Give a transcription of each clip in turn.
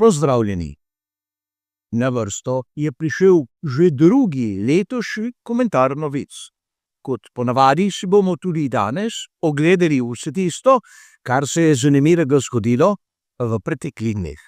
Pozdravljeni. Na vrsto je prišel že drugi letošnji komentar novic. Kot ponavadi si bomo tudi danes ogledali vse tisto, kar se je zanimivega zgodilo v preteklih dneh.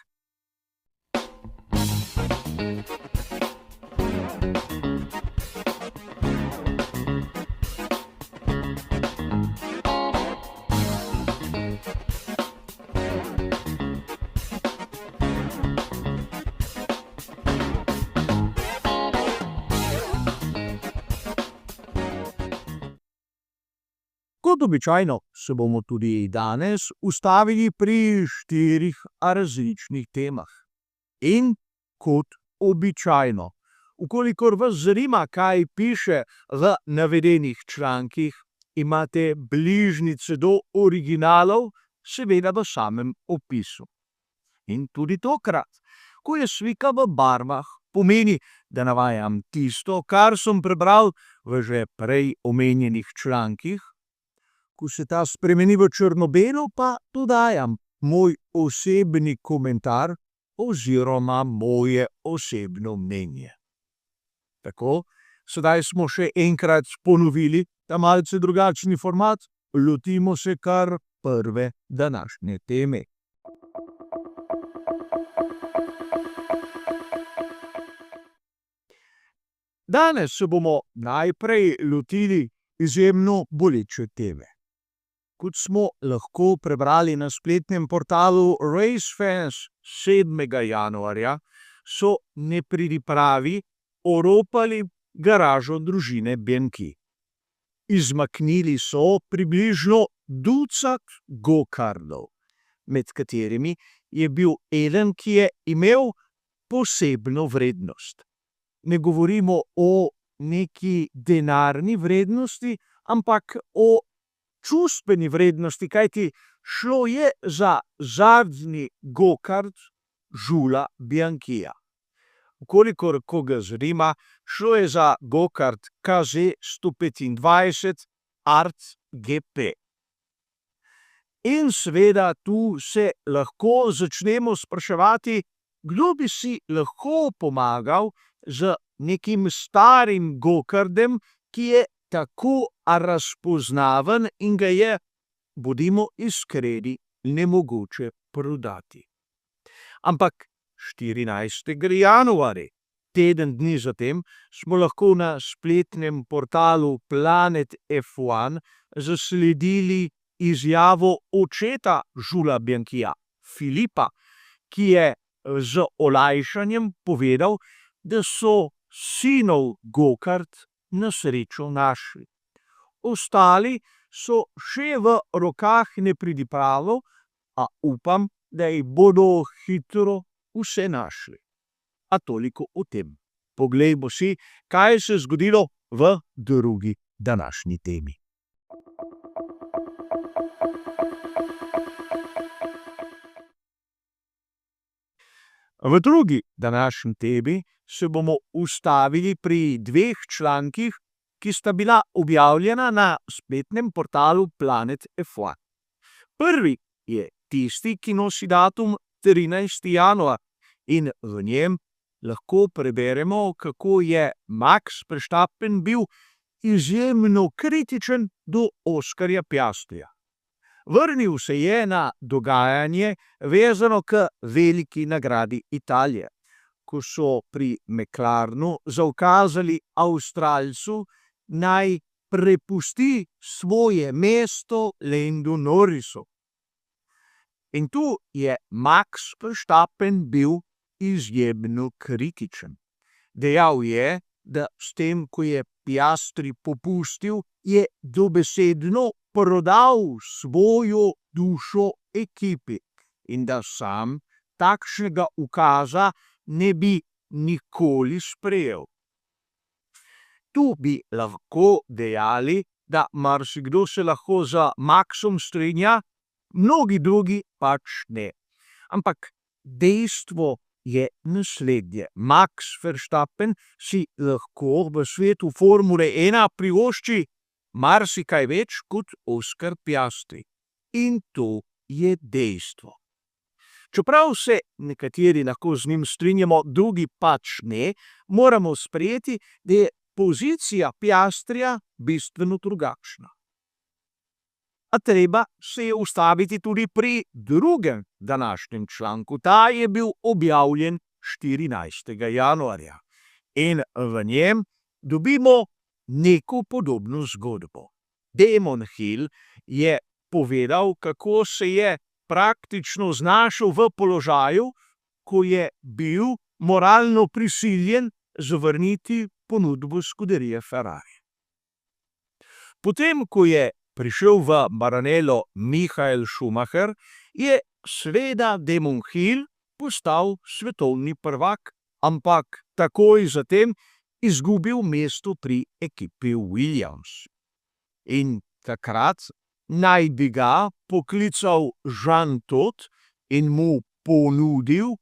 Kot običajno se bomo tudi danes ustavili pri 4 različnih temah. In kot običajno, vkolikor vas zanima, kaj piše v navedenih člankih, imate bližnjice do originalov, seveda v samem opisu. In tudi tokrat, ko je slika v barvah, pomeni, da navajam tisto, kar sem prebral v že prej omenjenih člankih. Ko se ta spremeni v črno-belo, pa dodajam moj osebni komentar oziroma moje osebno mnenje. Tako, sedaj smo še enkrat ponovili ta malce drugačni format, lotimo se kar prve današnje teme. Danes se bomo najprej lotili izjemno boleče teme. Kot smo lahko prebrali na spletnem portalu RaceFans 7. januarja, so nepridipravi oropali garažo družine Bianchi. Izmaknili so približno ducat gokardov, med katerimi je bil eden, ki je imel posebno vrednost. Ne govorimo o neki denarni vrednosti, ampak o čustveni vrednosti, kajti šlo je za zadnji gokard Julesa Bianchija. Vkolikor koga zanima, šlo je za gokard KZ 125 Art GP. In seveda tu se lahko začnemo spraševati, kdo bi si lahko pomagal z nekim starim gokardem, ki je tako razpoznaven in ga je, bodimo iskreni, nemogoče prodati. Ampak 14. januarja, teden dni zatem, smo lahko na spletnem portalu Planet F1 zasledili izjavo očeta Julesa Bianchija, Filipa, ki je z olajšanjem povedal, da so sinov gokard na srečo našli. Ostali so še v rokah nepridipravov, a upam, da jih bodo hitro vse našli. A toliko o tem. Poglejmo si, kaj se je zgodilo v drugi današnji temi. V drugi današnji temi se bomo ustavili pri 2 člankih, ki sta bila objavljena na spletnem portalu Planet F1. Prvi je tisti, ki nosi datum 13. januar in v njem lahko preberemo, kako je Max Verstappen bil izjemno kritičen do Oskarja Piastrija. Vrnil se je na dogajanje vezano k veliki nagradi Italije, ko so pri McLarenu zaukazali Avstralcu, naj prepusti svoje mesto Landu Norrisu. In tu je Max Verstappen bil izjemno kritičen. Dejal je, da s tem, ko je Piastri popustil, je dobesedno prodal svojo dušo ekipi in da sam takšnega ukaza ne bi nikoli sprejel. Tu bi lahko dejali, da marsikdo se lahko z Maxom strinja, mnogi drugi pač ne. Ampak dejstvo je naslednje. Max Verstappen si lahko v svetu Formule 1 privošči marsikaj več kot Oskar Piastri. In to je dejstvo. Čeprav se nekateri lahko z njim strinjamo, drugi pač ne, moramo sprejeti, da je pozicija Piastrija bistveno drugačna. A treba se je ustaviti tudi pri drugem današnjem članku. Ta je bil objavljen 14. januarja in v njem dobimo neko podobno zgodbo. Damon Hill je povedal, kako se je praktično znašel v položaju, ko je bil moralno prisiljen zavrniti ponudbo scuderie Ferrari. Potem, ko je prišel v Maranello Michael Schumacher, je seveda Damon Hill postal svetovni prvak, ampak takoj zatem izgubil mesto pri ekipi Williams. In takrat naj bi ga poklical Jean Todt in mu ponudil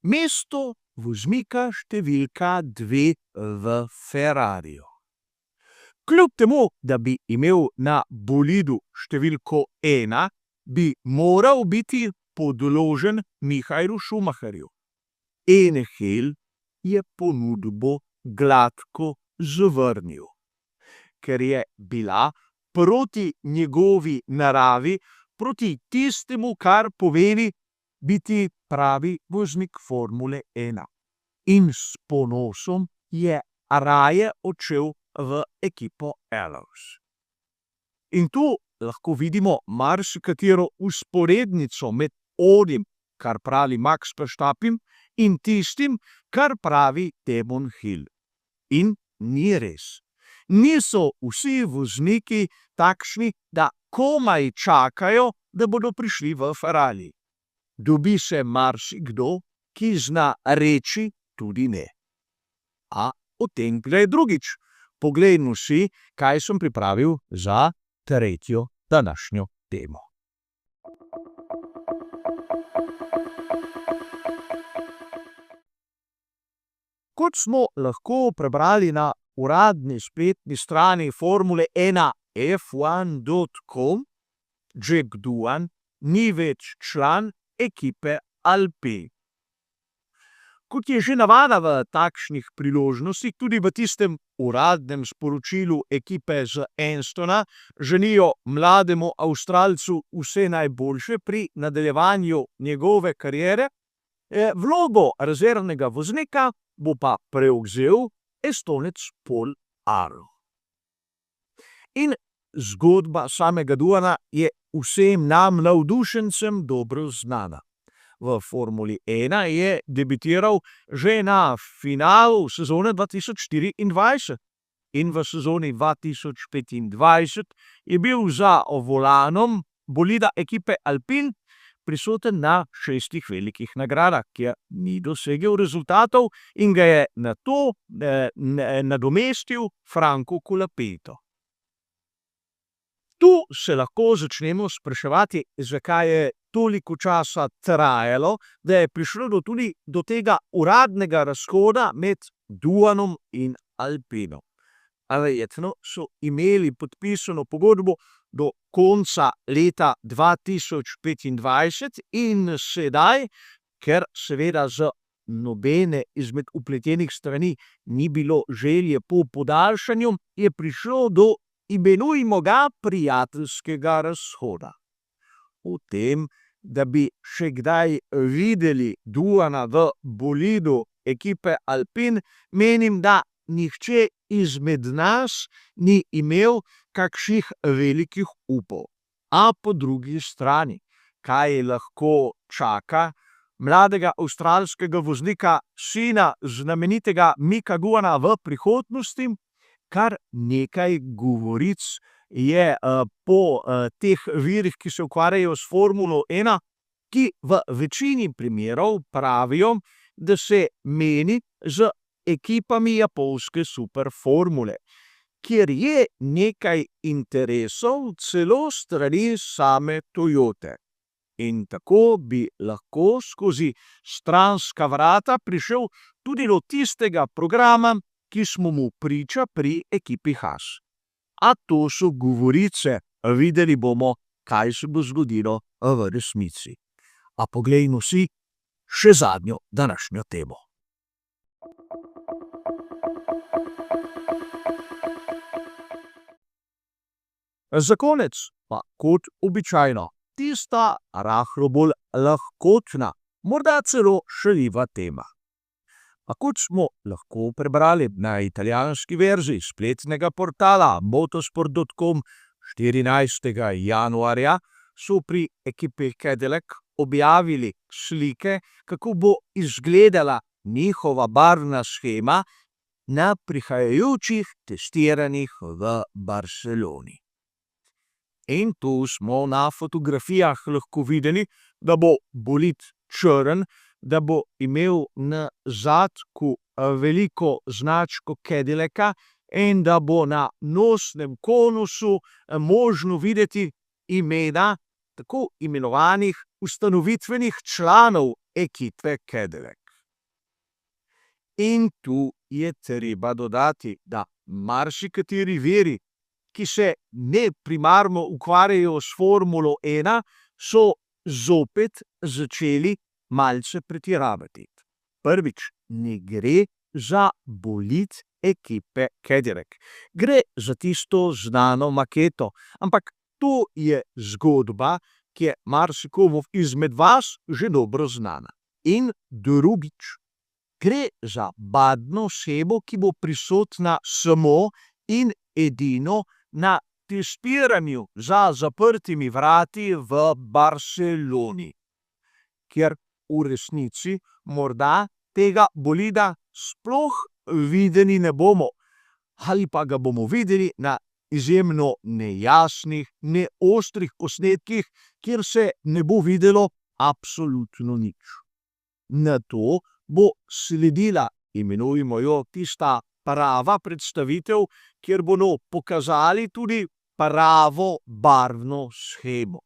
mesto voznika številka 2 v Ferrariju. Kljub temu, da bi imel na bolidu številko 1, bi moral biti podložen Michaelu Schumacherju. In Hill je ponudbo gladko zavrnil, ker je bila proti njegovi naravi, proti tistemu, kar pomeni biti pravi voznik Formule 1. In s ponosom je raje odšel v ekipo Allows. In tu lahko vidimo marsikatero usporednico med onim, kar pravi Max Verstappen, in tistim, kar pravi Damon Hill. In ni res. Niso vsi vozniki takšni, da komaj čakajo, da bodo prišli v Ferrari. Dobi se marsikdo, ki zna reči tudi ne. A o tem gre drugič. Poglejmo si, kaj sem pripravil za tretjo današnjo temo. Kot smo lahko prebrali na uradni spletni strani Formule 1 F1.com, Jack Doohan ni več član ekipe Alpine. Kot je že navada v takšnih priložnostih, tudi v tistem uradnem sporočilu ekipe z Enstona želijo mlademu Avstralcu vse najboljše pri nadaljevanju njegove kariere, vlogo rezervnega voznika bo pa prevzel Estonec Paul Aru. In zgodba samega Doohana je vsem nam navdušencem dobro znana. V Formuli 1 je debitiral že na finalu sezone 2024 in v sezoni 2025 je bil za volanom bolida ekipe Alpine prisoten na 6 velikih nagradah, kjer ni dosegel rezultatov in ga je nato nadomestil Franco Colapinto. Tu se lahko začnemo spraševati, zakaj je toliko časa trajalo, da je prišlo tudi do tega uradnega razhoda med Doohanom in Alpinom. Verjetno so imeli podpisano pogodbo do konca leta 2025 in sedaj, ker seveda z nobene izmed vpletenih strani ni bilo želje po podaljšanju, je prišlo do, imenujmo ga, prijateljskega razhoda. O tem, da bi še kdaj videli Doohana v bolidu ekipe Alpine, menim, da nihče izmed nas ni imel kakšnih velikih upov. A po drugi strani, kaj lahko čaka mladega avstralskega voznika, sina znamenitega Micka Doohana v prihodnosti? Kar nekaj govoric je po teh virih, ki se ukvarjajo s Formulo 1, ki v večini primerov pravijo, da se meni z ekipami japonske superformule, kjer je nekaj interesov celo strani same Toyote. In tako bi lahko skozi stranska vrata prišel tudi do tistega programa, ki smo mu priča pri ekipi Haas. A to so govorice, videli bomo, kaj se bo zgodilo v resnici. A poglejmo si, še zadnjo današnjo temo. Za konec pa kot običajno tista rahlo bolj lahkotna, morda celo šaljiva tema. A kot smo lahko prebrali na italijanski verziji spletnega portala motosport.com 14. januarja, so pri ekipi Cadillac objavili slike, kako bo izgledala njihova barvna shema na prihajajočih testiranjih v Barceloni. In tu smo na fotografijah lahko videli, da bo bolid črn, da bo imel na zadku veliko značko Cadillaca in da bo na nosnem konusu možno videti imena tako imenovanih ustanovitvenih članov ekipe Cadillac. In tu je treba dodati, da marsikateri viri, ki se ne primarno ukvarjajo s Formulo 1, so zopet začeli malce pretiravati. Prvič, ne gre za bolid ekipe Cadillac. Gre za tisto znano maketo, ampak to je zgodba, ki je marsikomu izmed vas že dobro znana. In drugič, gre za barvno shemo, ki bo prisotna samo in edino na testiranju za zaprtimi vrati v Barceloni, kjer v resnici morda tega bolida sploh videli ne bomo, ali pa ga bomo videli na izjemno nejasnih, neostrih posnetkih, kjer se ne bo videlo absolutno nič. Nato bo sledila, imenujemo jo tista prava predstavitev, kjer bodo pokazali tudi pravo barvno shemo.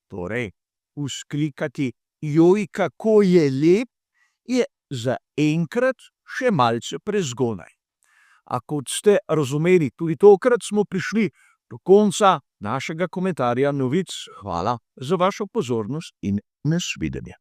Torej, vzklikati "joj, kako je lep", je zaenkrat še malce prezgodaj. A kot ste razumeli, tudi tokrat smo prišli do konca našega komentarja novic. Hvala za vašo pozornost in nasvidenje.